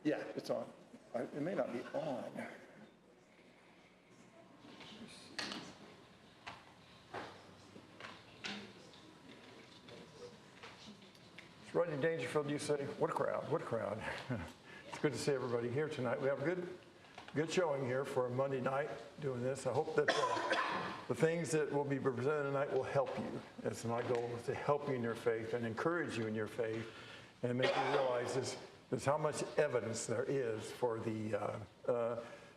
Yeah, it's on. It may not be on. It's Rodney Dangerfield. You say, what a crowd, what a crowd. It's good to see everybody here tonight. We have a good showing here for a Monday night doing this. I hope that the things that will be presented tonight will help you. That's my goal, is to help you in your faith and encourage you in your faith and make you realize this how much evidence there is for the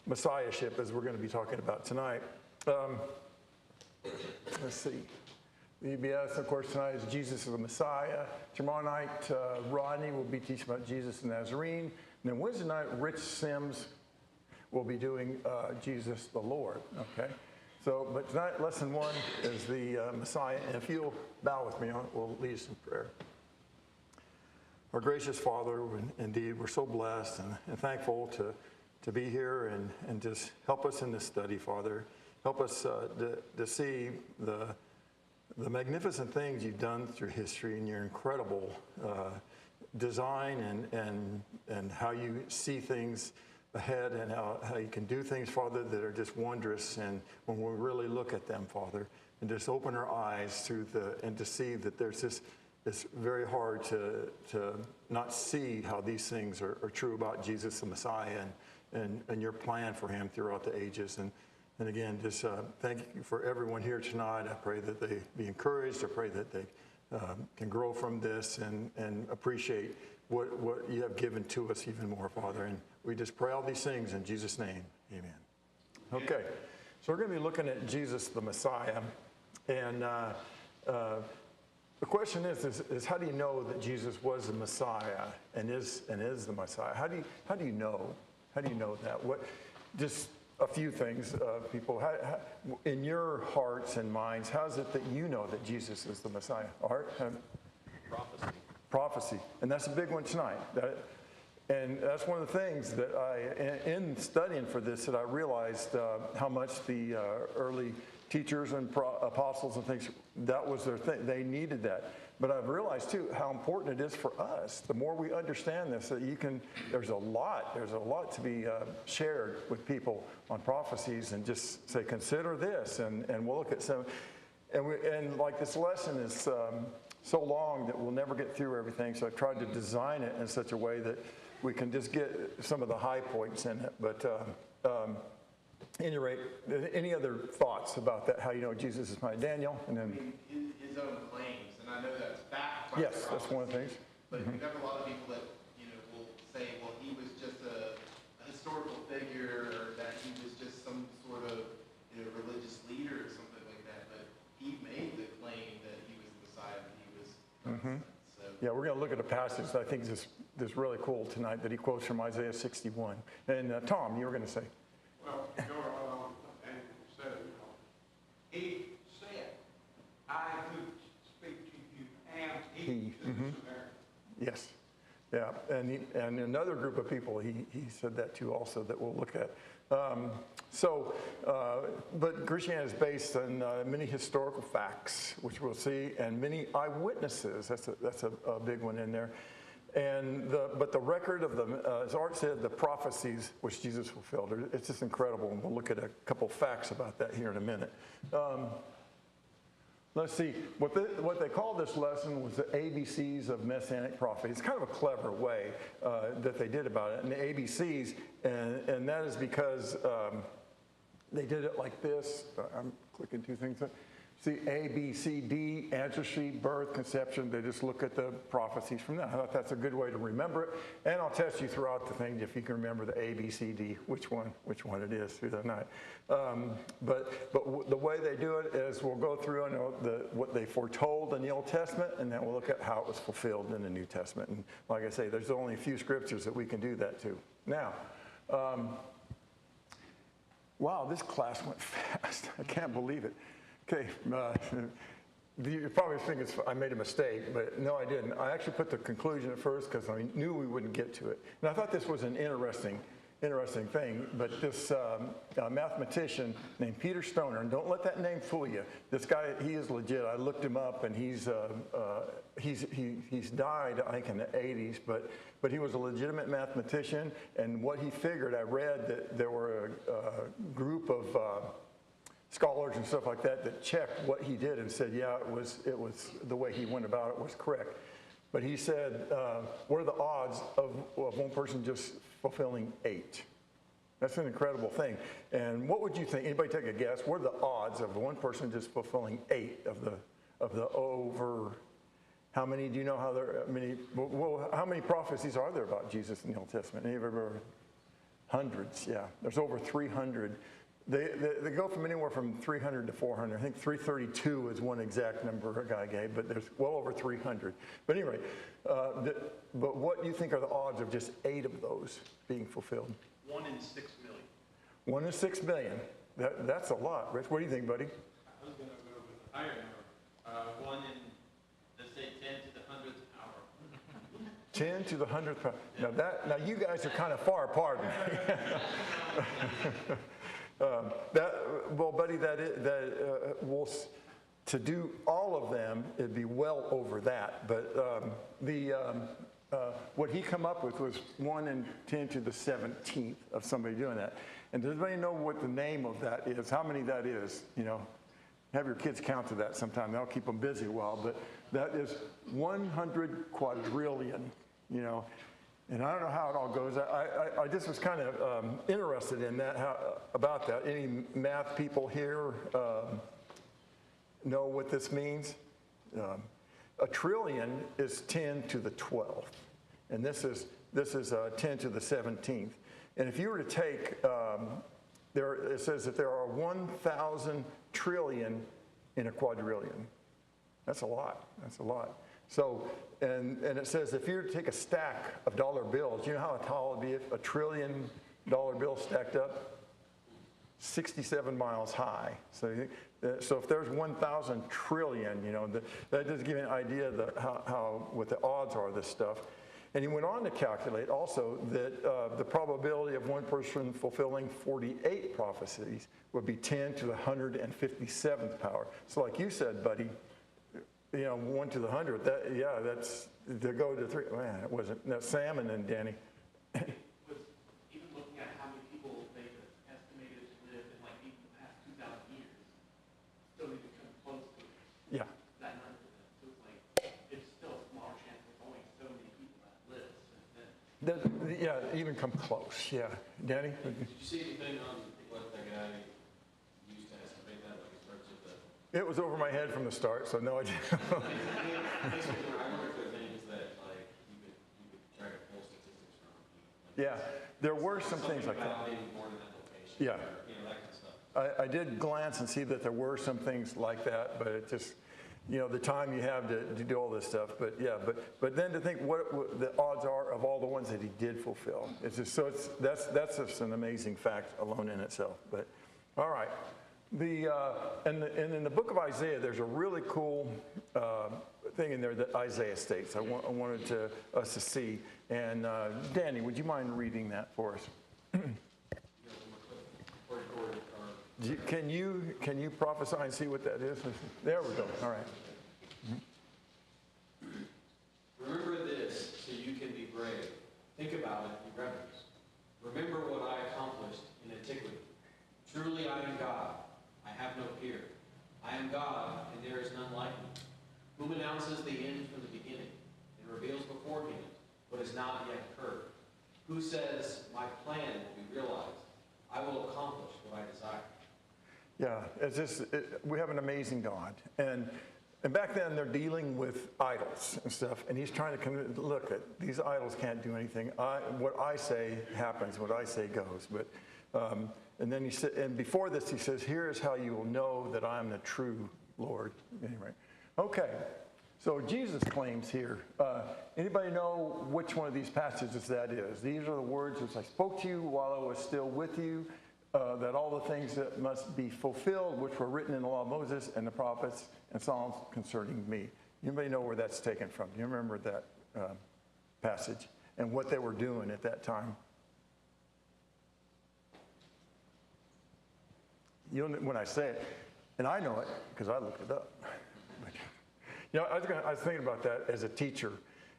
Messiahship, as we're going to be talking about tonight. Let's see. The EBS, of course, tonight is Jesus is the Messiah. Tomorrow night, Rodney will be teaching about Jesus the Nazarene. And then Wednesday night, Rich Sims will be doing Jesus the Lord. Okay? So, but tonight, lesson 1 is the Messiah. And if you'll bow with me, we'll lead us in prayer. Our gracious Father, indeed, we're so blessed and thankful to be here and just help us in this study, Father. Help us to see the magnificent things you've done through history and your incredible design and how you see things ahead and how you can do things, Father, that are just wondrous. And when we really look at them, Father, and just open our eyes and to see that there's this, it's very hard to not see how these things are true about Jesus the Messiah and your plan for him throughout the ages. And again, just thank you for everyone here tonight. I pray that they be encouraged. I pray that they can grow from this and appreciate what you have given to us even more, Father. And we just pray all these things in Jesus' name. Amen. Okay, so we're going to be looking at Jesus the Messiah. And the question is how do you know that Jesus was the Messiah and is the Messiah? How do you know? How do you know that? Just a few things, people. In your hearts and minds, how is it that you know that Jesus is the Messiah? Art? Prophecy. And that's a big one tonight. And that's one of the things that in studying for this, that I realized how much the early teachers and apostles and things, that was their thing. They needed that. But I've realized too how important it is for us. The more we understand this, that there's a lot to be shared with people on prophecies, and just say, consider this, and we'll look at some. And like this lesson is so long that we'll never get through everything. So I've tried to design it in such a way that we can just get some of the high points in it. But at any rate, any other thoughts about that? How you know Jesus is my Daniel? And then his own claims, and I know that's backed by yes, that's one of the things. But you have a lot of people that will say, well, he was just a historical figure, or that he was just some sort of religious leader or something like that. But he made the claim that he was the Messiah, that he was. So. Yeah, we're going to look at a passage that I think is really cool tonight that he quotes from Isaiah 61. And Tom, you were going to say. Well, going on and said, he said, I who speak to you am he to the Samaritan. Yes. Yeah, and another group of people, he said that too also, that we'll look at. But Christianity is based on many historical facts, which we'll see, and many eyewitnesses. That's a big one in there. But the record of as Art said, the prophecies which Jesus fulfilled, it's just incredible. And we'll look at a couple facts about that here in a minute. Let's see, what they call this lesson was the ABCs of Messianic prophecy. It's kind of a clever way that they did about it. And the ABCs, and that is because they did it like this. I'm clicking two things. See, A, B, C, D, ancestry, birth, conception. They just look at the prophecies from that. I thought that's a good way to remember it. And I'll test you throughout the thing if you can remember the A, B, C, D, which one it is through the night. But the way they do it is we'll go through and what they foretold in the Old Testament, and then we'll look at how it was fulfilled in the New Testament. And like I say, there's only a few scriptures that we can do that to. Now, wow, this class went fast. I can't believe it. Okay, you probably think I made a mistake, but no, I didn't. I actually put the conclusion at first because I knew we wouldn't get to it. And I thought this was an interesting interesting thing, but this mathematician named Peter Stoner, and don't let that name fool you. This guy, he is legit. I looked him up, and he's died, I think, in the 80s, but he was a legitimate mathematician, and what he figured, I read that there were a group of scholars and stuff like that checked what he did and said, yeah, it was the way he went about it was correct. But he said, what are the odds of one person just fulfilling 8? That's an incredible thing. And what would you think? Anybody take a guess? What are the odds of one person just fulfilling 8 of the over? How many? Do you know how there? How many prophecies are there about Jesus in the Old Testament? Any of you ever? Hundreds. Yeah, there's over 300. They go from anywhere from 300 to 400. I think 332 is one exact number a guy gave, but there's well over 300. But anyway, but what do you think are the odds of just 8 of those being fulfilled? 1 in 6 million. 1 in 6 million. That's a lot. Rich, what do you think, buddy? I was going to go with a higher number. 1 in, let's say, 10 to the 100th power. 10 to the 100th power. Now you guys are kind of far apart. Well, buddy, to do all of them, it'd be well over that. But what he come up with was 1 in 10 to the 17th of somebody doing that. And does anybody know what the name of that is? How many that is? You know, have your kids count to that sometime. That'll keep them busy a while. But that is 100 quadrillion. You know. And I don't know how it all goes. I just was kind of interested in that, about that. Any math people here know what this means? A trillion is 10 to the 12th, and this is 10 to the 17th. And if you were to take, it says that there are 1,000 trillion in a quadrillion. That's a lot. That's a lot. So, and it says if you were to take a stack of dollar bills, you know how tall it would be if $1 trillion bill stacked up? 67 miles high. So if there's 1,000 trillion, you know, that does give you an idea of what the odds are of this stuff. And he went on to calculate also that the probability of one person fulfilling 48 prophecies would be 10 to the 157th power. So like you said, buddy, you know, 1 to the 100th, that's to go to 3. Man, it wasn't. Now, Sam and then Danny. Was even looking at how many people they estimated to live in like even the past 2,000 years, still need to come close to Yeah. that number. So it's like, it's still a smaller chance of only so many people that live since then. Yeah, even come close. Yeah. Danny? Did you see anything on what the guy used to estimate that, like in terms of the... It was over my head from the start, so no idea. I wonder if there are things that, like, you could try to pull statistics from. Like, Yeah, there were some things like that. about being born in that location. Yeah. Or, you know, that kind of stuff. I did glance and see that there were some things like that, but it just, you know, the time you have to do all this stuff. But yeah, but then to think what the odds are of all the ones that he did fulfill. It's just that's just an amazing fact alone in itself. But all right. And in the book of Isaiah, there's a really cool thing in there that Isaiah states. I wanted us to see. And Danny, would you mind reading that for us? Can you prophesy and see what that is? There we go. All right. Remember this so you can be brave. Think about it in reverence. Remember what I accomplished in antiquity. Truly I am God. I have no peer. I am God, and there is none like me, whom announces the end from the beginning, and reveals beforehand what has not yet occurred. Who says, my plan will be realized. I will accomplish what I desire. Yeah, it's just, we have an amazing God. And back then they're dealing with idols and stuff, and he's trying to look at these idols can't do anything. What I say happens, what I say goes. But and then and before this he says, here is how you will know that I am the true Lord. Anyway, okay. So Jesus claims here. Anybody know which one of these passages that is? These are the words which I spoke to you while I was still with you, that all the things that must be fulfilled, which were written in the law of Moses and the prophets and Psalms concerning me. Anybody know where that's taken from? Do you remember that passage and what they were doing at that time? when I say it, and I know it because I looked it up. You know, I was thinking about that as a teacher.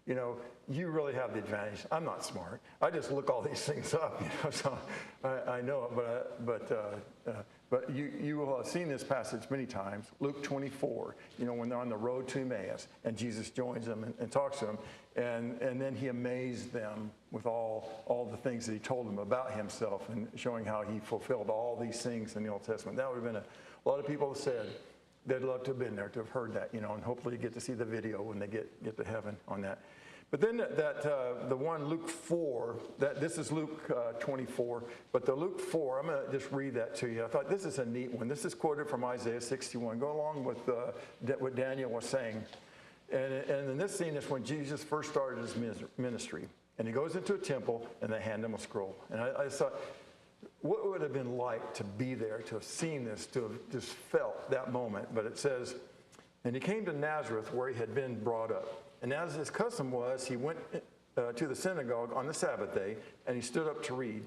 You know, you really have the advantage. I'm not smart. I just look all these things up, you know, so I know it. But you will have seen this passage many times. Luke 24, you know, when they're on the road to Emmaus, and Jesus joins them and talks to them, and then he amazed them with all the things that he told them about himself and showing how he fulfilled all these things in the Old Testament. That would have been a lot of people have said they'd love to have been there, to have heard that, you know, and hopefully get to see the video when they get to heaven on that. But then the one, Luke 4, this is Luke 24, but the Luke 4, I'm going to just read that to you. I thought this is a neat one. This is quoted from Isaiah 61. Go along with what Daniel was saying. And in this scene is when Jesus first started his ministry. And he goes into a temple, and they hand him a scroll. And I thought, what would it have been like to be there, to have seen this, to have just felt that moment? But it says, and he came to Nazareth where he had been brought up. And as his custom was, he went to the synagogue on the Sabbath day, and he stood up to read.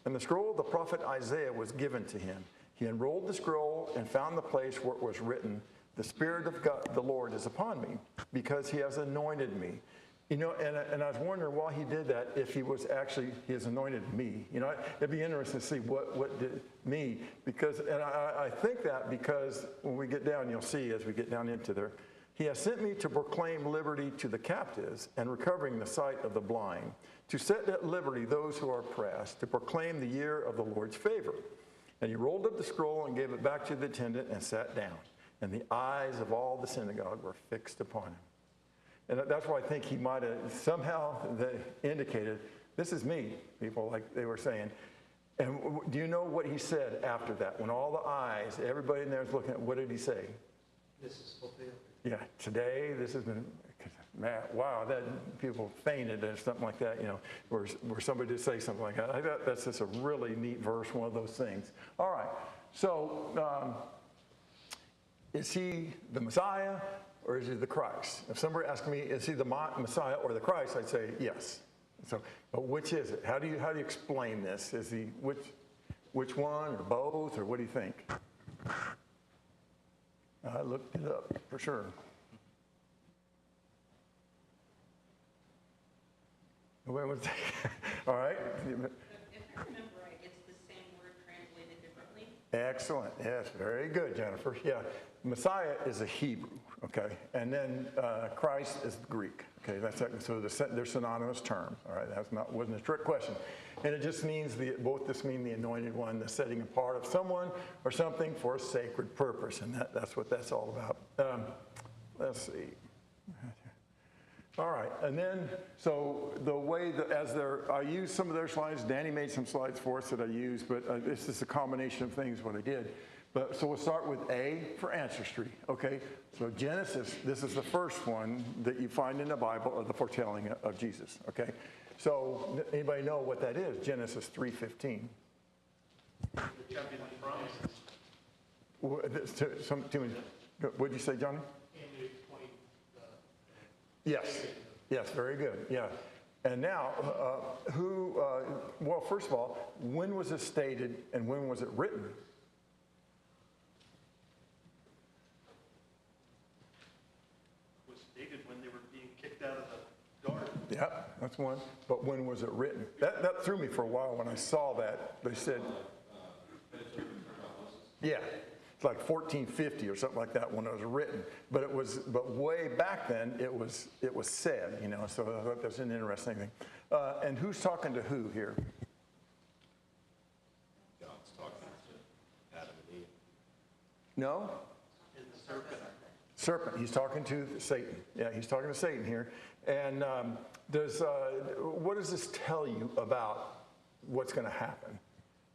And the scroll of the prophet Isaiah was given to him. He unrolled the scroll and found the place where it was written, "The Spirit of God, the Lord is upon me, because he has anointed me." You know, and I was wondering why he did that, if he has anointed me. You know, it'd be interesting to see what did me, because, and I think that because when we get down, you'll see as we get down into there, he has sent me to proclaim liberty to the captives and recovering the sight of the blind, to set at liberty those who are oppressed, to proclaim the year of the Lord's favor. And he rolled up the scroll and gave it back to the attendant and sat down. And the eyes of all the synagogue were fixed upon him. And that's why I think he might have somehow indicated, this is me, people, like they were saying. And do you know what he said after that? When all the eyes, everybody in there is looking at, what did he say? This is fulfilled. Yeah, today, this has been, man, wow, that people fainted or something like that, you know, where somebody did say something like that. I thought that's just a really neat verse, one of those things. All right, so is he the Messiah or is he the Christ? If somebody asked me, is he the Messiah or the Christ, I'd say yes. So, but which is it? How do you explain this? Is he which one or both, or what do you think? I looked it up for sure. Wait one second. All right. If I remember right, it's the same word translated differently. Excellent. Yes, very good, Jennifer. Yeah, Messiah is a Hebrew, okay, and then Christ is Greek. Okay, so they're synonymous terms. All right, wasn't a trick question, and it just means both this mean the anointed one, the setting apart of someone or something for a sacred purpose, and that's what that's all about. Let's see. All right, and then, so the way that I used some of their slides. Danny made some slides for us that I used, but this is a combination of things what I did. But so we'll start with A for ancestry, okay? So Genesis, this is the first one that you find in the Bible of the foretelling of Jesus, okay? So anybody know what that is? Genesis 3:15. What did you say, Johnny? Yes, very good, yeah. And now, well, first of all, when was it stated and when was it written? It was stated when they were being kicked out of the garden. Yeah, that's one. But when was it written? That threw me for a while when I saw that. They said, yeah. Like 1450 or something like that when it was written, but way back then it was said, you know. So I thought that's an interesting thing. And who's talking to who here? God's talking to Adam and Eve. No. And the serpent. Serpent. He's talking to Satan. Yeah, he's talking to Satan here. And what does this tell you about what's going to happen?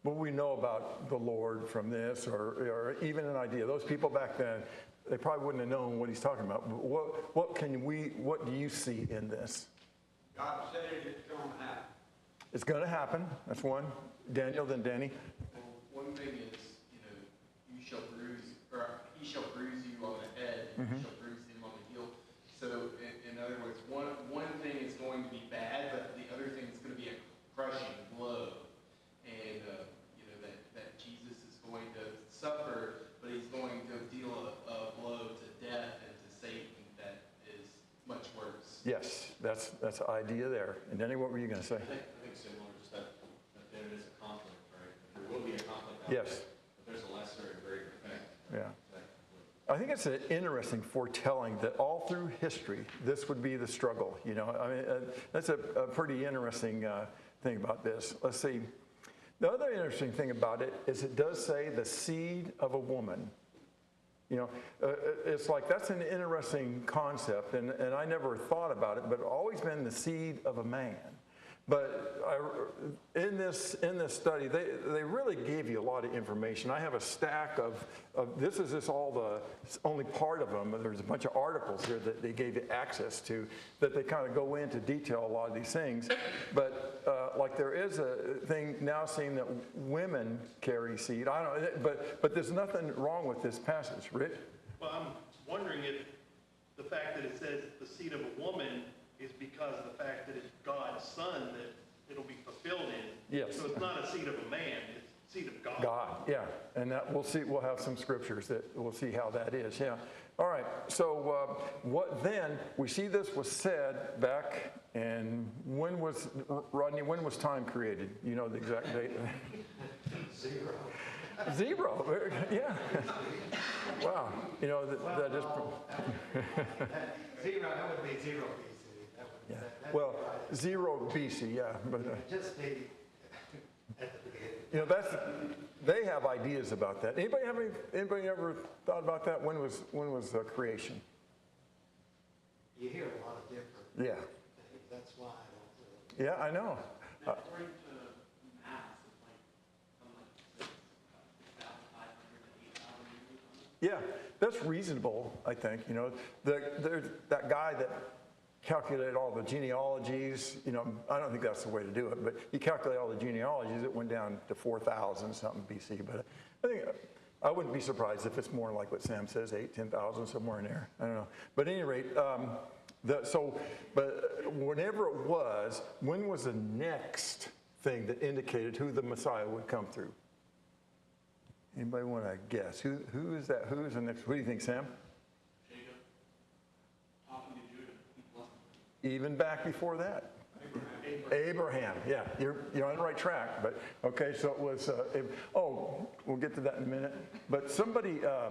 What we know about the Lord from this, or even an idea. Those people back then, they probably wouldn't have known what he's talking about. But what do you see in this? God said it's going to happen. It's going to happen. That's one. Daniel, then Danny. Well, one thing is, you know, he shall bruise you on the head, and you shall bruise him on the heel. So, in other words, one thing is going to be bad, but the other thing is going to be a crushing blow. And, you know, that Jesus is going to suffer Yes, that's the idea there. And Denny, what were you going to say? I think similar, just that there is a conflict, right? There will be a conflict out Yes. there, but there's a lesser and greater effect. Yeah. That- I think it's an interesting foretelling that all through history, this would be the struggle. You know, I mean, that's a pretty interesting thing about this. Let's see. The other interesting thing about it is it does say the seed of a woman. You know, it's like that's an interesting concept, and I never thought about it, but always been the seed of a man. But in this study, they really gave you a lot of information. I have a stack of this is just all the only part of them. There's a bunch of articles here that they gave you access to that they kind of go into detail a lot of these things. But like there is a thing now saying that women carry seed. I don't know, but there's nothing wrong with this passage, Rich. Well, I'm wondering if the fact that it says the seed of a woman is because of the fact that it's God's son that it'll be fulfilled in. Yes. So it's not a seed of a man, it's seed of God. God, yeah, and that we'll see. We'll have some scriptures that we'll see how that is. Yeah. All right. So what then? We see this was said back, and when was Rodney? When was time created? You know the exact date. Zero. Zero. Yeah. Wow. You know that just. Zero, that would be zero BC. Yeah. Well, 0 BC. Yeah, but. Just be at the beginning. You know, they have ideas about that. Anybody ever thought about that? When was creation? You hear a lot of different Yeah. things. That's why I don't really. Yeah, I know. Now, according to math, it's like something like 6,500 to 8,000 years. Yeah, that's reasonable, I think. You know, there's that guy that calculated all the genealogies. You know, I don't think that's the way to do it, but he calculated all the genealogies. It went down to 4,000 something BC. But I think I wouldn't be surprised if it's more like what Sam says, 8,000, 10,000, somewhere in there. I don't know. But at any rate, but whenever it was, when was the next thing that indicated who the Messiah would come through? Anybody want to guess? Who is that? Who is the next? What do you think, Sam? Jacob, talking to Judah, he blessed him. Even back before that. Abraham. Yeah, you're on the right track. But okay, so it was. We'll get to that in a minute. But somebody, our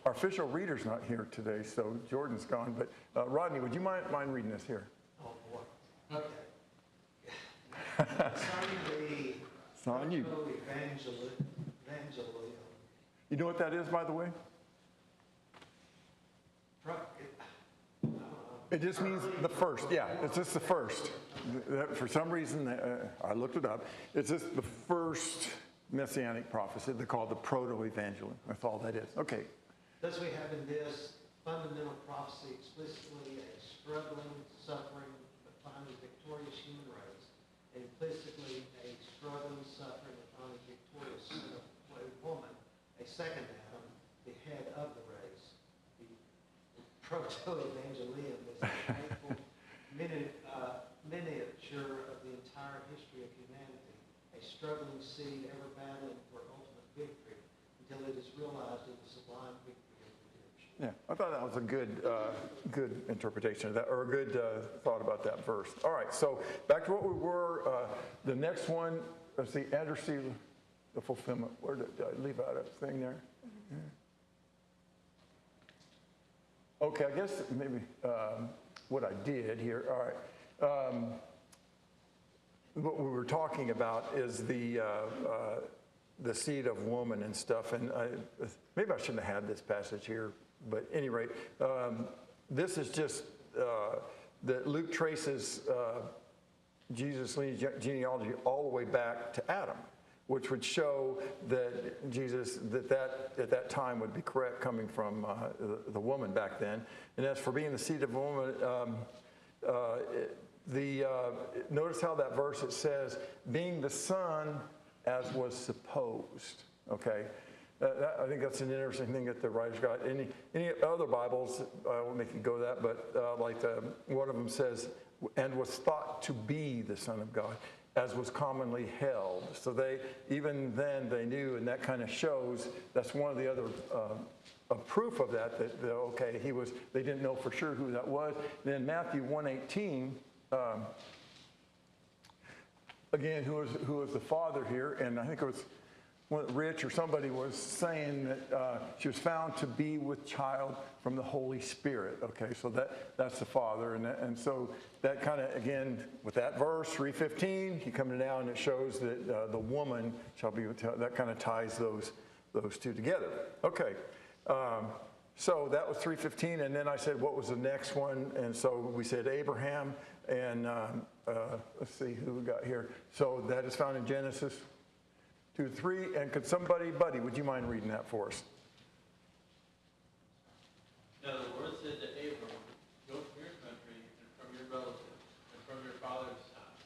official reader's not here today, so Jordan's gone. But Rodney, would you mind reading this here? Oh, boy. Okay. It's on you. Evangelium. You know what that is, by the way? It just means the first. Yeah, it's just the first. For some reason, I looked it up. It's just the first messianic prophecy. They call it the proto-evangelium. That's all that is. Okay. Thus we have in this fundamental prophecy explicitly a struggling, suffering, but finally victorious human race, and implicitly a struggling, suffering, but finally victorious son of a woman, a second Adam, the head of the race. The proto-evangelium is a faithful miniature of the entire history of humanity, a struggling seed ever battling for ultimate victory until it is realized in the sublime victory of redemption. Yeah, I thought that was a good interpretation of that, or a good thought about that verse. All right, so back to what we were. The next one, let's see, Andrew, see the fulfillment. Where did I leave out a thing there? Yeah. Okay, I guess maybe what I did here. All right. What we were talking about is the seed of woman and stuff. And maybe I shouldn't have had this passage here, but at any rate, this is just that Luke traces Jesus' genealogy all the way back to Adam, which would show that Jesus, that at that time would be correct coming from the woman back then. And as for being the seed of a woman, notice how that verse, it says, being the son as was supposed, okay? I think that's an interesting thing that the writers got. Any other Bibles, I won't make you go that, but one of them says, and was thought to be the Son of God, as was commonly held. So even then they knew, and that kind of shows, that's one of the other a proof of that, okay, they didn't know for sure who that was. Then Matthew 1:18, again, who was the father here, and I think it was Rich or somebody was saying that she was found to be with child from the Holy Spirit. Okay, so that's the father, and so that kind of, again, with that verse 3:15, he comes down and it shows that the woman shall be with child. That kind of ties those two together. Okay, so that was 3:15, and then I said, what was the next one? And so we said Abraham, and let's see who we got here. So that is found in Genesis 2:3, and could somebody, Buddy, would you mind reading that for us? Now the Lord said to Abram, go from your country and from your relatives and from your father's house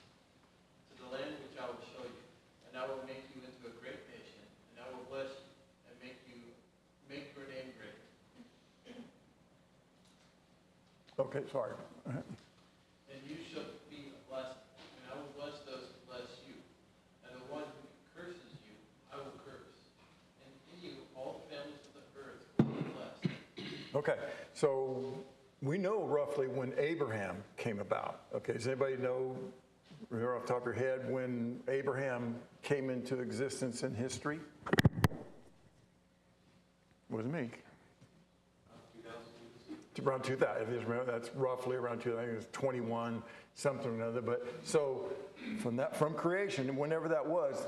to the land which I will show you, and I will make you into a great nation, and I will bless you and make your name great. Okay, sorry. And you shall be a blessing, and I will bless those who bless you, and the one who curses you, I will curse. And in you all the families of the earth will be blessed. Okay, so we know roughly when Abraham came about. Okay, does anybody know, remember off the top of your head, when Abraham came into existence in history? It was me. 2000. Around 2000, if you remember, that's roughly around 2000. I think it was 21, something or another. But so from creation, whenever that was,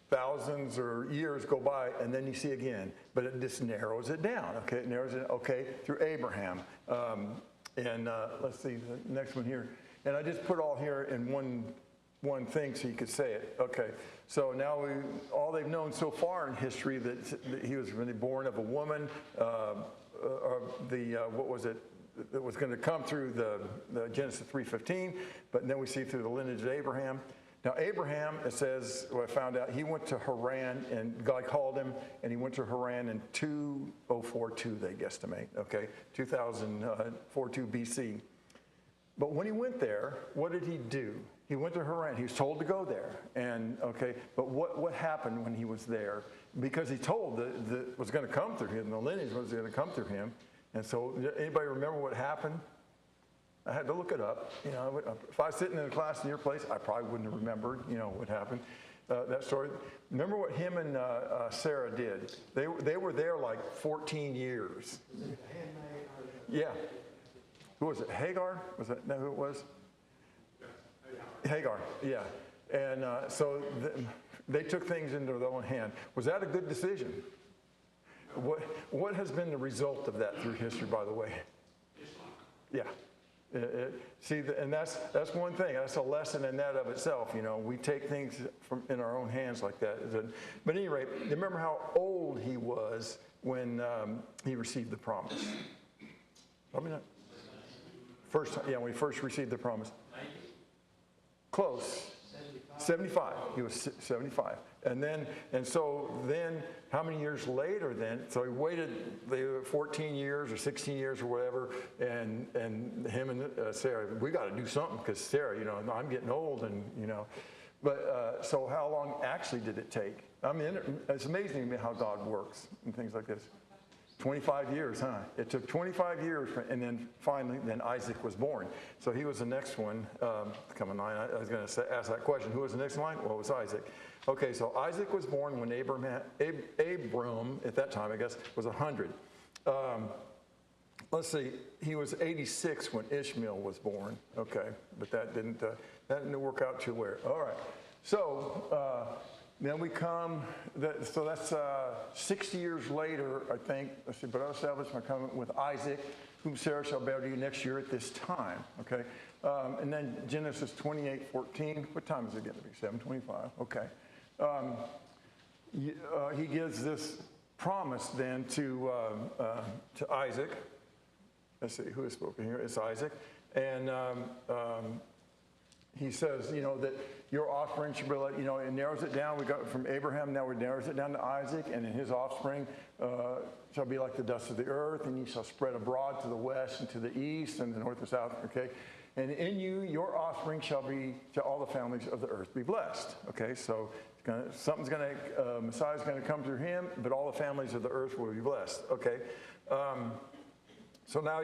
thousands or years go by, and then you see again. But it just narrows it down. Okay, it narrows it. Okay, through Abraham, and let's see the next one here. And I just put all here in one thing so you could say it. Okay, so now all they've known so far in history that he was really born of a woman. What was it? It was going to come through the Genesis 3:15, but then we see through the lineage of Abraham. Now Abraham, it says, what I found out, he went to Haran, and God called him, and he went to Haran in 2042, they guesstimate. Okay, 2042 BC. But when he went there, what did he do? He went to Haran. He was told to go there. And okay, but what happened when he was there? Because he told that was going to come through him, the lineage was going to come through him. And so, anybody remember what happened? I had to look it up. You know, if I was sitting in a class in your place, I probably wouldn't have remembered, you know, what happened. That story. Remember what him and Sarah did? They were there like 14 years. Was it the handmaid or Yeah. Who was it? Hagar? Was that who it was? Hagar, yeah. And so they took things into their own hand. Was that a good decision? What has been the result of that through history, by the way? Yeah. And that's one thing. That's a lesson in that of itself. You know, we take things in our own hands like that. But at any rate, remember how old he was when he received the promise? Probably not. When he first received the promise. Close. 75. He was 75. And so then, how many years later then? So he waited 14 years or 16 years or whatever, and him and Sarah, we got to do something because Sarah, you know, I'm getting old, and you know. But so how long actually did it take? I mean, it's amazing to me how God works and things like this. 25 years, huh? It took 25 years, and then finally, Isaac was born. So he was the next one coming on. I was going to ask that question. Who was the next one? Well, it was Isaac. Okay, so Isaac was born when Abram, at that time, I guess, was 100. Let's see, he was 86 when Ishmael was born. Okay, but that didn't work out too well. All right, so then we come, so that's 60 years later, I think. Let's see, but I'll establish my covenant with Isaac, whom Sarah shall bear to you next year at this time. Okay, and then Genesis 28:14. What time is it going to be? 7:25. Okay. He gives this promise then to Isaac. Let's see who is spoken here. It's Isaac, and he says, you know, that your offspring should be like, you know, it narrows it down. We got from Abraham, now it narrows it down to Isaac, and in his offspring shall be like the dust of the earth, and ye shall spread abroad to the west and to the east and the north and south. Okay, and in you, your offspring shall all the families of the earth be blessed. Okay, so Something's going to, Messiah's going to come through him, but all the families of the earth will be blessed. Okay. So now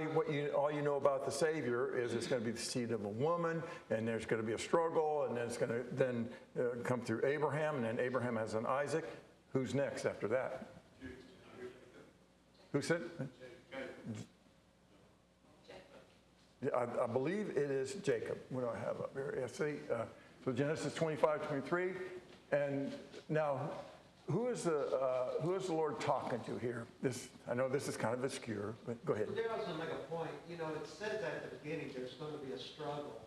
all you know about the Savior is it's going to be the seed of a woman, and there's going to be a struggle, and then it's going to come through Abraham, and then Abraham has an Isaac. Who's next after that? Who said? I believe it is Jacob. What do I have up here? Yeah, see, so Genesis 25, 23. And now, who is the Lord talking to here? I know this is kind of obscure, but go ahead. There I was going to make a point. You know, it says at the beginning there's going to be a struggle.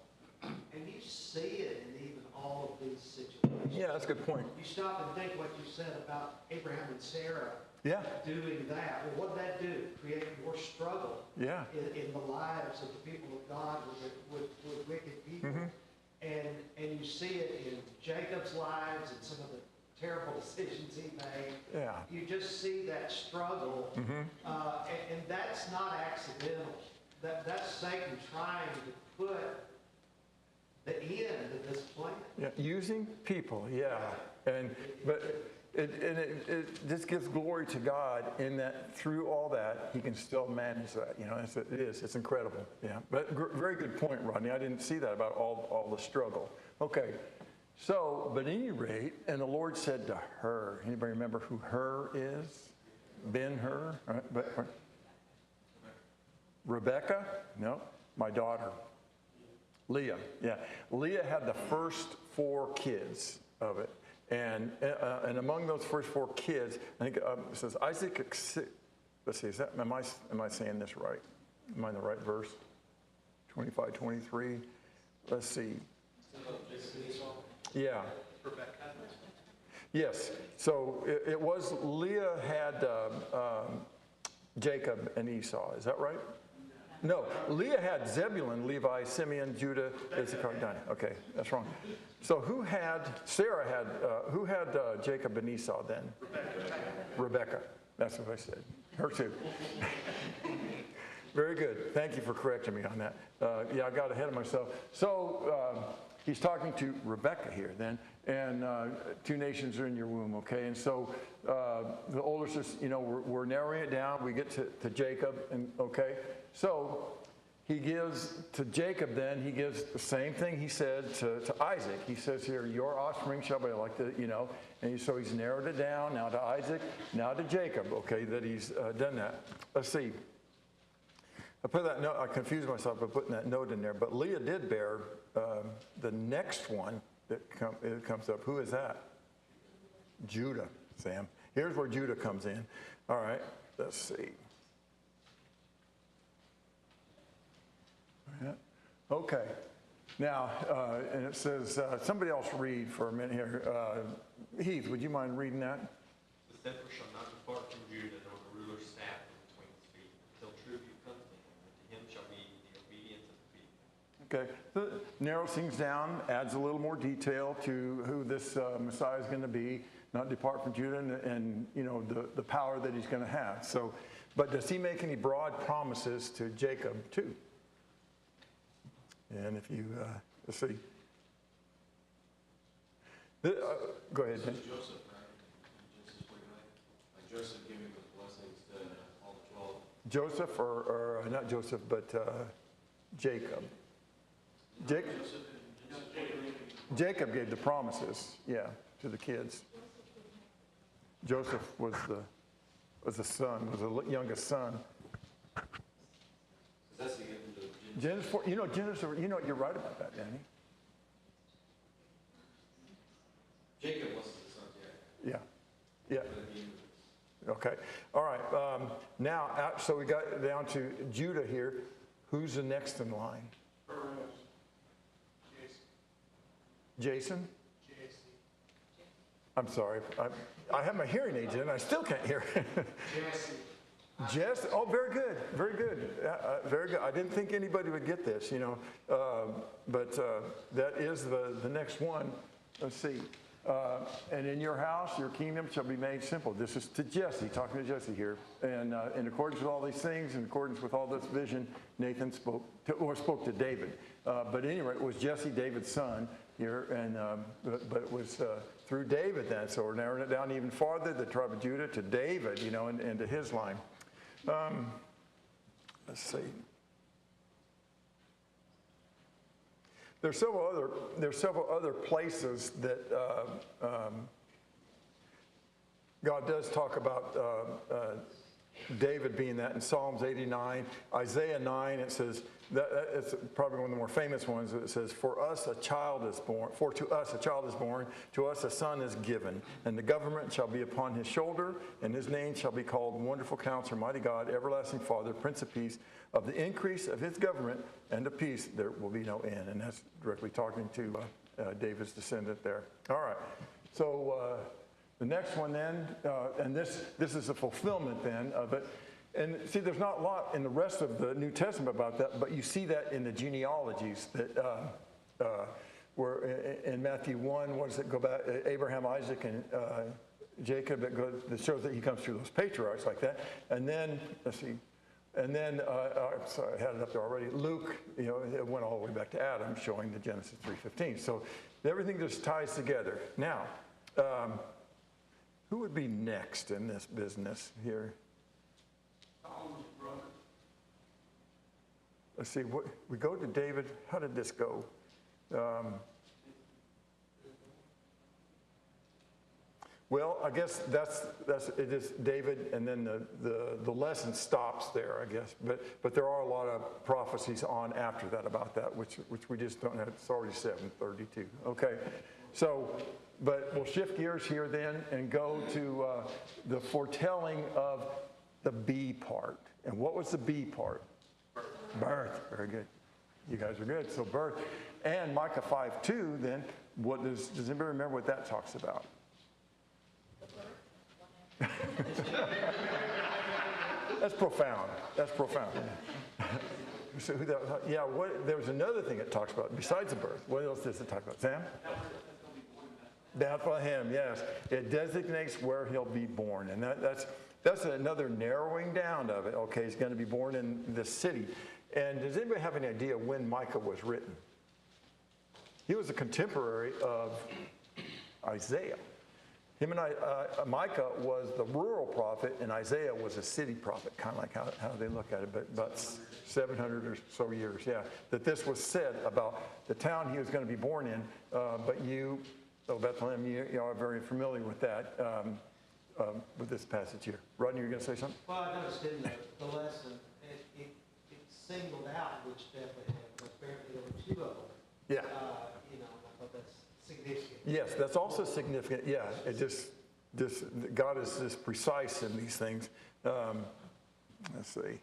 And you see it in even all of these situations. Yeah, that's a good point. You stop and think what you said about Abraham and Sarah doing that. Well, what did that do? Create more struggle in the lives of the people of God with wicked people. And you see it in Jacob's lives and some of the terrible decisions he made. Yeah. You just see that struggle. And that's not accidental. That's Satan trying to put the end of this plan. Yeah, using people, but it just gives glory to God in that through all that, he can still manage that. You know, it's incredible. Yeah, but very good point, Rodney. I didn't see that about all the struggle. Okay, so, but at any rate, and the Lord said to her, anybody remember who her is? Ben-Hur? Right? Rebecca? No, my daughter. Leah, yeah. Leah had the first 4 kids of it. And among those first 4 kids, I think it says Isaac, let's see, am I saying this right? Am I in the right verse? 25, 23. Let's see. Yeah. Yes. So it was Leah had Jacob and Esau. Is that right? No, Leah had Zebulun, Levi, Simeon, Judah, Issachar, Dan. Okay, that's wrong. So who had Jacob and Esau then? Rebecca. That's what I said. Her too. Very good. Thank you for correcting me on that. I got ahead of myself. So he's talking to Rebecca here then, and 2 nations are in your womb, okay? And so the older sister, we're narrowing it down. We get to Jacob, and okay? So he gives to Jacob then, he gives the same thing he said to Isaac. He says here, your offspring shall be like the, and so he's narrowed it down now to Isaac, now to Jacob, okay, that he's done that. Let's see. I put that note, I confused myself by putting that note in there, but Leah did bear the next one that comes up. Who is that? Judah, Sam. Here's where Judah comes in. All right, let's see. Okay. Now, and it says, somebody else read for a minute here. Heath, would you mind reading that? The scepter shall not depart from Judah, nor the ruler's staff from between his feet, until tribute comes to him, and to him shall be the obedience of the people. Okay. So narrows things down, adds a little more detail to who this Messiah is going to be, not depart from Judah, and the power that he's going to have. So, but does he make any broad promises to Jacob too? And if you, let's see. Go ahead. This is Joseph, right? Genesis 49. Like Joseph giving those blessings to all the 12. Joseph, or not Joseph, but Jacob. Jacob gave the promises, to the kids. Joseph was the son, was the youngest son. That's the Genesis 4, Genesis, you're right about that, Danny. Jacob was the son, Yeah. Okay. All right. Now, so we got down to Judah here. Who's the next in line? Jason? I'm sorry. I have my hearing aids in, and I still can't hear. Jesse. Oh, very good. Very good. Very good. I didn't think anybody would get this, but that is the next one. Let's see. And in your house, your kingdom shall be made simple. This is to Jesse, talking to Jesse here. And in accordance with all these things, in accordance with all this vision, Nathan spoke to David. But anyway, it was Jesse, David's son here, and but it was through David then. So we're narrowing it down even farther, the tribe of Judah to David, and to his line. Let's see. There's several other places that God does talk about David being that in Psalms 89, Isaiah 9. It says it's probably one of the more famous ones. It says, "For us a child is born. For to us a child is born. To us a son is given, and the government shall be upon his shoulder, and his name shall be called Wonderful Counselor, Mighty God, Everlasting Father, Prince of Peace. Of the increase of his government and of peace there will be no end." And that's directly talking to David's descendant there. All right. So the next one then, and this is a fulfillment then of it. And see, there's not a lot in the rest of the New Testament about that, but you see that in the genealogies that where in Matthew 1, what does it go back? Abraham, Isaac, and Jacob. That shows that he comes through those patriarchs like that. And then, let's see. And then, sorry, I had it up there already. Luke, it went all the way back to Adam, showing the Genesis 3:15. So everything just ties together. Now, who would be next in this business here? Solomon's brother. Let's see. We go to David. How did this go? Well, I guess it is David, and then the lesson stops there, I guess. But there are a lot of prophecies on after that about that, which we just don't have. It's already 7:32. Okay, so but we'll shift gears here then and go to the foretelling of the B part. And what was the B part? Birth. Very good. You guys are good. So birth, and Micah 5:2. Then what does anybody remember what that talks about? That's profound. That's profound. So there was another thing it talks about besides the birth. What else does it talk about? Sam? Bethlehem, yes. It designates where he'll be born. And that's another narrowing down of it. Okay, he's going to be born in this city. And does anybody have any idea when Micah was written? He was a contemporary of Isaiah. Him and Micah was the rural prophet, and Isaiah was a city prophet, kind of like how they look at it, but about 700 or so years, yeah. That this was said about the town he was going to be born in, but Bethlehem, you are very familiar with that, with this passage here. Rodney, you were going to say something? Well, I noticed in the lesson, it singled out which Bethlehem, but apparently there were two of them. Yeah. I thought that's significant. Yes, that's also significant. Yeah, it just God is just precise in these things. Let's see.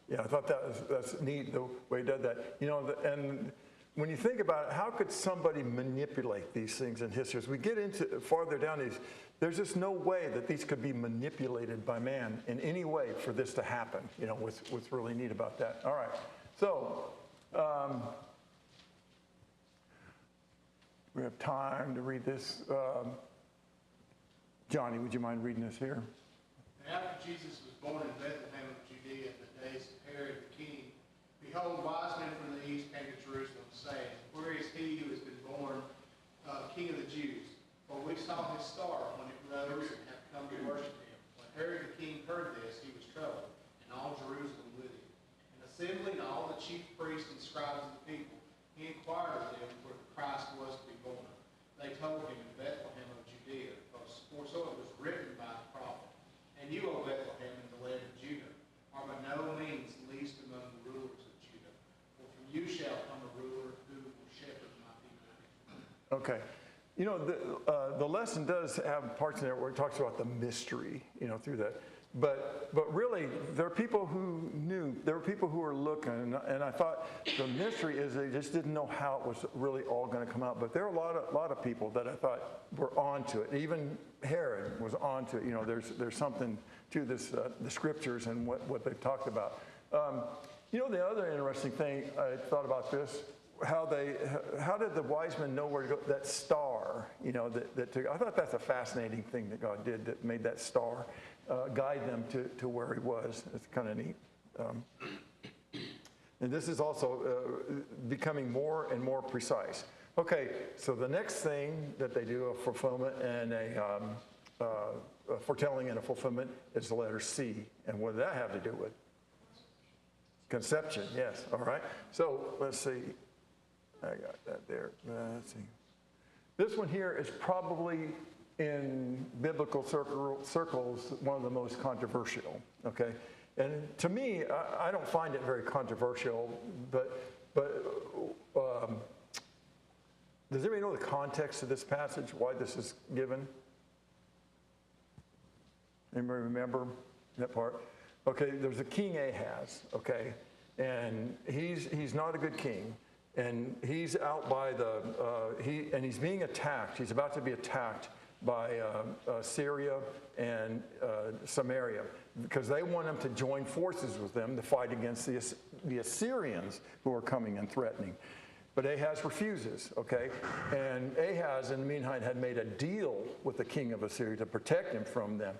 Yeah, I thought that's neat the way he did that. And when you think about it, how could somebody manipulate these things in history? As we get into farther down these, there's just no way that these could be manipulated by man in any way for this to happen. What's really neat about that. All right, so. We have time to read this. Johnny, would you mind reading this here? After Jesus was born in Bethlehem of Judea in the days of Herod the king, behold, wise men from the east came to Jerusalem, saying, "Where is he who has been born King of the Jews? For we saw his star when it rose and have come to worship him." When Herod the king heard this, he was troubled, and all Jerusalem with him. And assembling all the chief priests and scribes of the people, he inquired of them where the Christ was to be born. They told him in Bethlehem of Judea, for so it was written by the prophet. "And you, O Bethlehem, in the land of Judah, are by no means least among the rulers of Judah. For from you shall come a ruler who will shepherd my people." Okay. The lesson does have parts in there where it talks about the mystery, through that. But really, there are people who knew. There were people who were looking, and I thought the mystery is they just didn't know how it was really all going to come out. But there are a lot of people that I thought were onto it. Even Herod was onto it. There's something to this, the scriptures and what they've talked about. The other interesting thing I thought about this. How did the wise men know where to go? That star, I thought that's a fascinating thing that God did, that made that star guide them to where he was. It's kind of neat. And this is also becoming more and more precise. Okay, so the next thing that they do, a fulfillment and a foretelling and a fulfillment, is the letter C. And what does that have to do with? Conception, yes, all right. So let's see. I got that there. Let's see. This one here is probably in biblical circles one of the most controversial, okay? And to me, I don't find it very controversial, but does anybody know the context of this passage, why this is given? Anybody remember that part? Okay, there's a king Ahaz, okay? And he's not a good king. And he's out by he's being attacked. He's about to be attacked by Syria and Samaria because they want him to join forces with them to fight against the Assyrians who are coming and threatening. But Ahaz refuses, okay? And Ahaz, in the meantime, had made a deal with the king of Assyria to protect him from them.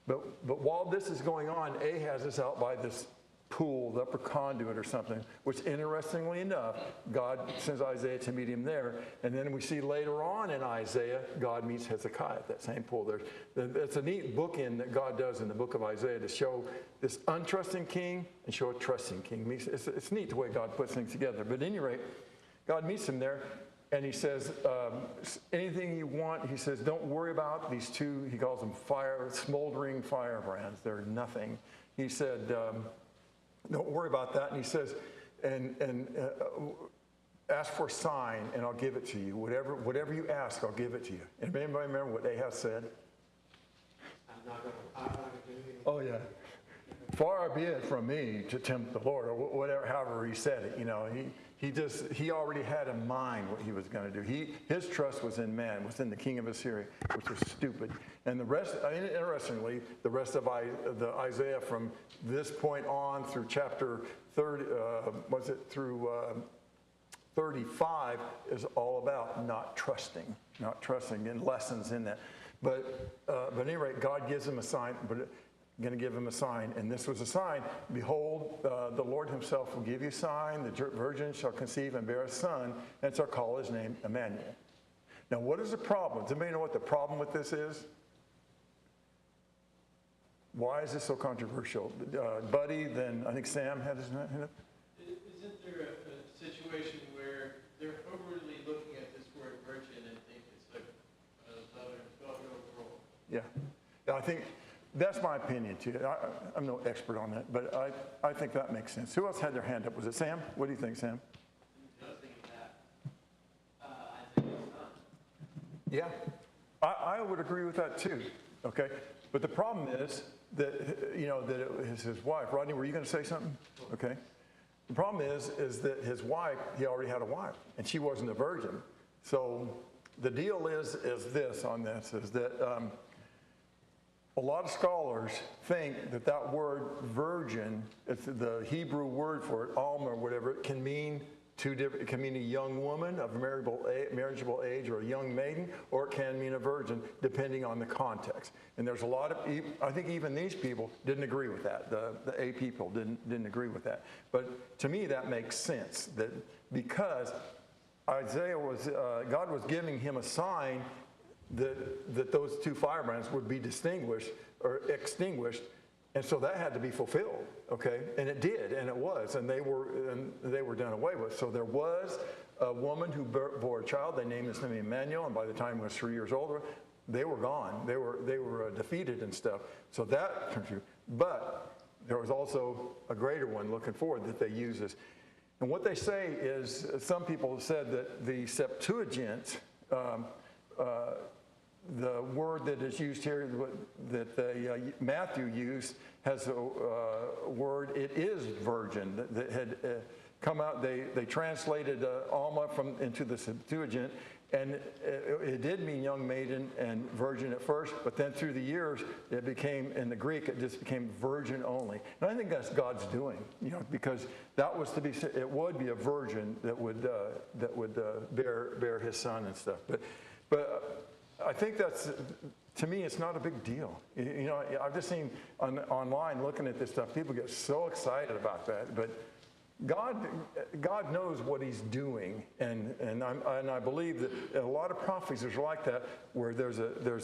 But while this is going on, Ahaz is out by this pool, the upper conduit or something, which interestingly enough, God sends Isaiah to meet him there. And then we see later on in Isaiah, God meets Hezekiah at that same pool there. It's a neat bookend that God does in the book of Isaiah to show this untrusting king and show a trusting king. It's neat the way God puts things together. But at any rate, God meets him there and he says, anything you want, he says, don't worry about these two, he calls them smoldering firebrands. They're nothing. He said, don't worry about that. And he says, ask for a sign and I'll give it to you. Whatever you ask, I'll give it to you. And anybody remember what Ahaz said? I'm not going to do anything. Oh, yeah. Far be it from me to tempt the Lord, or whatever, however he said it. You know, he already had in mind what he was going to do. His trust was in man, was in the king of Assyria, which was stupid. And the rest, interestingly, the rest of the Isaiah from this point on through chapter 30, through 35 is all about not trusting, and lessons in that. But at any rate, God gives him a sign. Going to give him a sign, and this was a sign. Behold, the Lord himself will give you a sign. The virgin shall conceive and bear a son, and shall call his name Emmanuel. Now, what is the problem? Does anybody know what the problem with this is? Why is this so controversial? Buddy, then I think Sam had his hand up. Isn't there a situation where they're overly looking at this word virgin and think it's like another 12-year-old girl? Yeah, I think that's my opinion too. I'm no expert on that, but I think that makes sense. Who else had their hand up? Was it Sam? What do you think, Sam? I was thinking that. Isaiah's son. Yeah, I would agree with that too. Okay, but the problem is that that it was his wife. Rodney, were you going to say something? Okay. The problem is that his wife, he already had a wife, and she wasn't a virgin. So the deal is this on this is that. A lot of scholars think that word virgin, it's the Hebrew word for it, alma or whatever, it can mean two different. It can mean a young woman of marriageable age or a young maiden, or it can mean a virgin, depending on the context. And there's a lot of, I think even these people didn't agree with that. The A people didn't agree with that. But to me, that makes sense that because God was giving him a sign that those two firebrands would be distinguished or extinguished, and so that had to be fulfilled, okay? And it did, and it was, and they were done away with. So there was a woman who bore a child. They named his name Emmanuel, and by the time he was 3 years old, they were gone. They were defeated and stuff. So that turned true. But there was also a greater one looking forward that they use this. And what they say is, some people have said that the Septuagint. The word that is used here that Matthew used has a word, it is virgin, that had come out. They translated alma into the Septuagint, and it did mean young maiden and virgin at first, but then through the years, it became, in the Greek, it just became virgin only. And I think that's God's doing, because that was it would be a virgin that would bear his son and stuff. But I think that's, to me, it's not a big deal. I've just seen online looking at this stuff, people get so excited about that, but God knows what he's doing, and I believe that a lot of prophecies are like that, where there's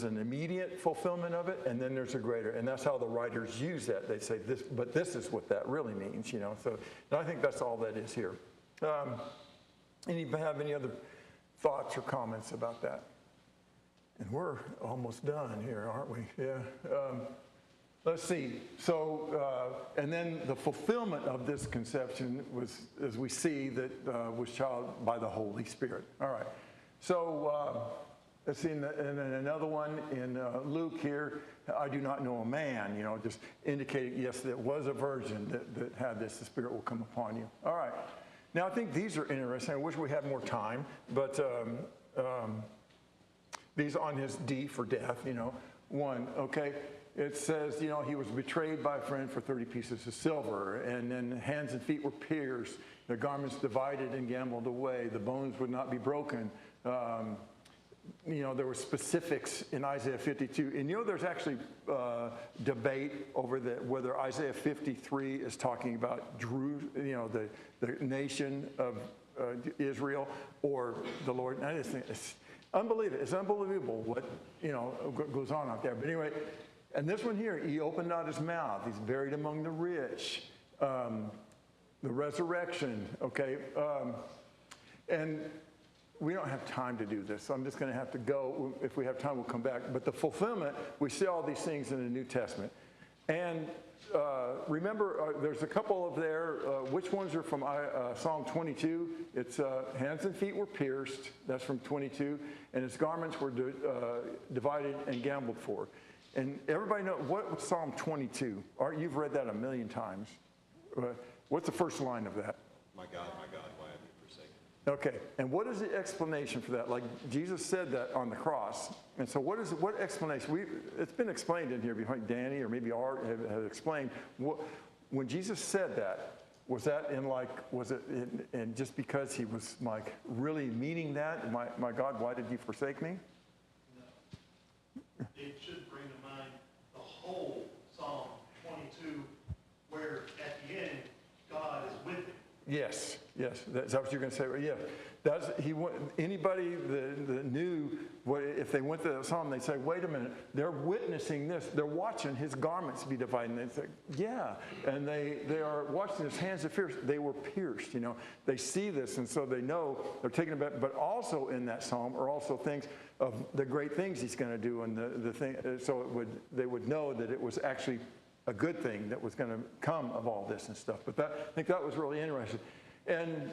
an immediate fulfillment of it, and then there's a greater, and that's how the writers use that. They say this, but this is what that really means, you know. So, and I think that's all that is here. Anybody have any other thoughts or comments about that? And we're almost done here, aren't we? Yeah. Let's see. So, and then the fulfillment of this conception was, as we see, that was child by the Holy Spirit. All right. So, let's see, and then another one in Luke here, I do not know a man, you know, just indicating, yes, there was a virgin that had this, the Spirit will come upon you. All right. Now, I think these are interesting. I wish we had more time, but these on his D for death, you know, one, okay. It says, you know, he was betrayed by a friend for 30 pieces of silver, and then hands and feet were pierced, the garments divided and gambled away, the bones would not be broken. You know, there were specifics in Isaiah 52. And you know, there's actually debate over whether Isaiah 53 is talking about the nation of Israel or the Lord. And I just think it's unbelievable. It's unbelievable what, you know, goes on out there. But anyway, and this one here, he opened not his mouth. He's buried among the rich. The resurrection, okay? And we don't have time to do this, so I'm just going to have to go. If we have time, we'll come back. But the fulfillment, we see all these things in the New Testament. And remember, there's a couple of there. Which ones are from Psalm 22? It's hands and feet were pierced. That's from 22. And his garments were divided and gambled for. And everybody know, what's Psalm 22? You've read that a million times. What's the first line of that? My God, why have you forsaken me? Okay, and what is the explanation for that? Like Jesus said that on the cross. And so what explanation? It's been explained in here behind Danny, or maybe Art have explained. When Jesus said that, was it in just because he was like really meaning that? My God, why did you forsake me? No. It should bring to mind the whole Psalm 22, where at the end, God is with him. Yes. Is that what you're going to say? Yeah. Anybody that knew if they went to the Psalm, they'd say, wait a minute, they're witnessing this. They're watching his garments be divided. And they say, yeah. And they are watching his hands are pierced. They were pierced, you know. They see this, and so they know they're taken aback. But also in that Psalm are also things of the great things he's going to do. And the thing, so they would know that it was actually a good thing that was going to come of all this and stuff. But I think that was really interesting. And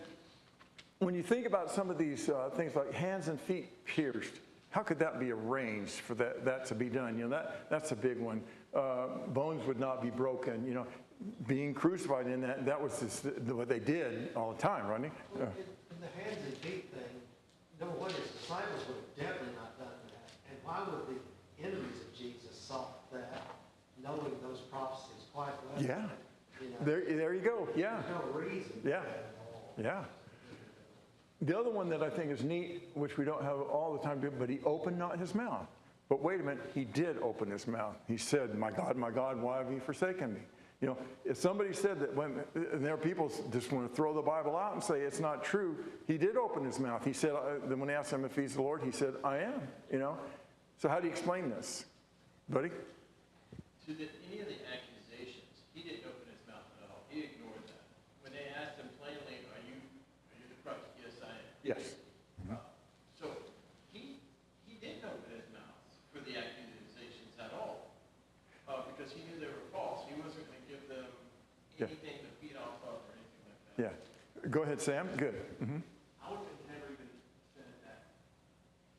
when you think about some of these things like hands and feet pierced, how could that be arranged for that to be done? You know, that's a big one. Bones would not be broken. You know, being crucified in that was what they did all the time, Rodney. Well, in the hands and feet thing, number one, his disciples would have definitely not done that. And why would the enemies of Jesus sought that, knowing those prophecies quite well? Yeah. You know, There you go. Yeah. there's no reason for Yeah. that at all. Yeah. The other one that I think is neat, which we don't have all the time to do, but he opened not his mouth. But wait a minute, he did open his mouth. He said, my God, why have you forsaken me? You know, if somebody said that, and there are people just want to throw the Bible out and say it's not true, he did open his mouth. He said, when they asked him if he's the Lord, he said, I am, you know. So how do you explain this? Buddy? To any of the accusations, he didn't open his mouth at all. He ignored that. When they asked him plainly, are you the Christ? Yes, I am. Yes. So he didn't open his mouth for the accusations at all, because he knew they were false. He wasn't going to give them anything to feed off of or anything like that. Yeah. Go ahead, Sam. Good. Mm-hmm. I would have never even said that.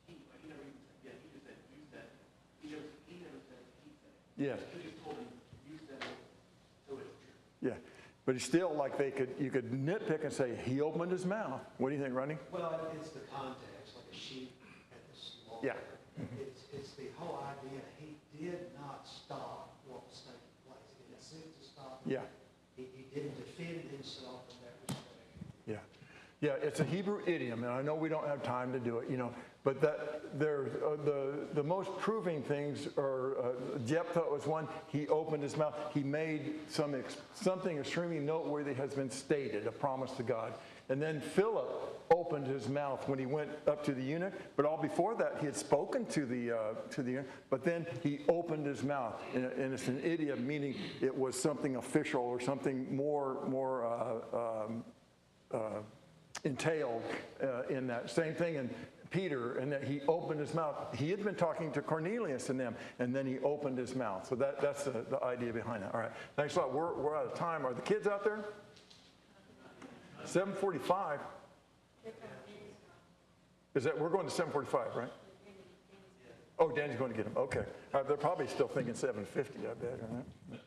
He never even said, yeah, he just said, you said it. He never said he said it. Yeah. He just told him, you said it, so it's true. Yeah. But it's still like you could nitpick and say, he opened his mouth. What do you think, Rodney? Well, it's the context, like a sheep at the slaughter. Yeah. It's the whole idea. He did not stop what was taking place. He didn't seek to stop it. Yeah. He didn't defend himself in that respect. Yeah. Yeah, it's a Hebrew idiom, and I know we don't have time to do it, but that the most proving things are Jephthah was one. He opened his mouth. He made something extremely noteworthy has been stated, a promise to God. And then Philip opened his mouth when he went up to the eunuch. But all before that, he had spoken to the eunuch. But then he opened his mouth, and it's an idiom, meaning it was something official or something more entailed in that. Same thing in Peter, and that he opened his mouth. He had been talking to Cornelius and them, and then he opened his mouth. So that's the idea behind that. All right, thanks a lot. We're out of time. Are the kids out there? 7:45. Is that, we're going to 7:45, right? Oh, Danny's going to get them. Okay. They're probably still thinking 7:50, I bet. Right?